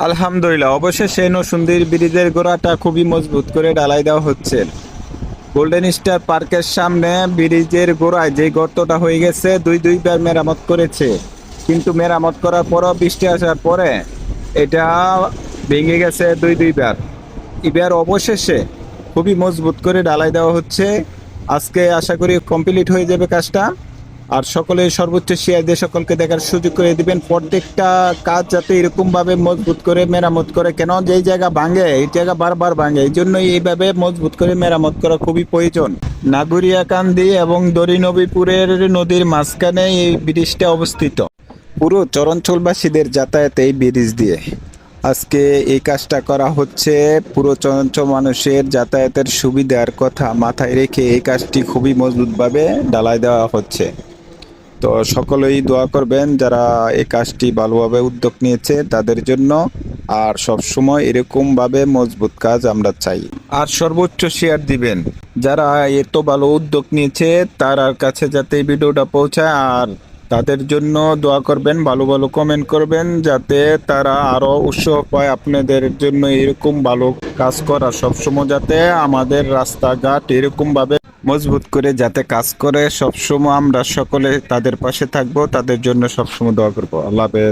আলহামদুলিল্লাহ, অবশেষে নরসিংদীর ব্রিজের গোড়াটা খুবই মজবুত করে ঢালাই দেওয়া হচ্ছে। গোল্ডেন স্টার পার্কের সামনে ব্রিজের গোড়ায় যে গর্তটা হয়ে গেছে দুইবার মেরামত করেছে, কিন্তু মেরামত করার পরও বৃষ্টি আসার পরে এটা ভেঙে গেছে দুইবার। এবার অবশেষে খুবই মজবুত করে ঢালাই দেওয়া হচ্ছে। আজকে আশা করি কমপ্লিট হয়ে যাবে কাজটা। আর সকলে সর্বোচ্চ শেয়ার দিয়ে সকলকে দেখার সুযোগ করে দিবেন। প্রত্যেকটা কাজ যাতে এরকম ভাবে মজবুত করে মেরামত করে, কেন যেই জায়গা ভাঙে এই জায়গা বারবার ভাঙে, এই জন্যই এইভাবে মজবুত করে মেরামত করা খুবই প্রয়োজন। নাগুরিয়াকান্দি এবং দরিনবীপুরের নদীর মাঝখানে এই ব্রিজটা অবস্থিত। পুরো চরাঞ্চলবাসীদের যাতায়াত এই ব্রিজ দিয়ে। আজকে এই কাজটা করা হচ্ছে পুরো চরাঞ্চল মানুষের যাতায়াতের সুবিধার কথা মাথায় রেখে এই কাজটি খুবই মজবুতভাবে ঢালাই দেওয়া হচ্ছে। তো সকলেই দোয়া করবেন যারা এই কাজটি ভালোভাবে উদ্যোগ নিয়েছে তাদের জন্য। আর সব সময় এরকম ভাবে মজবুত কাজ আমরা চাই। আর সর্বোচ্চ শেয়ার দিবেন যারা এত ভালো উদ্যোগ নিয়েছে তার কাছে যাতে এই ভিডিওটা পৌঁছায়। আর তাদের জন্য দোয়া করবেন, ভালো ভালো কমেন্ট করবেন যাতে তারা আরো উৎসাহ পায় আপনাদের জন্য এরকম ভালো কাজ করা। সবসময় যাতে আমাদের রাস্তাঘাট এরকম ভাবে মজবুত করে যাতে কাজ করে, সবসময় আমরা সকলে তাদের পাশে থাকবো, তাদের জন্য সবসময় দোয়া করবো। আল্লাহ হাফেজ।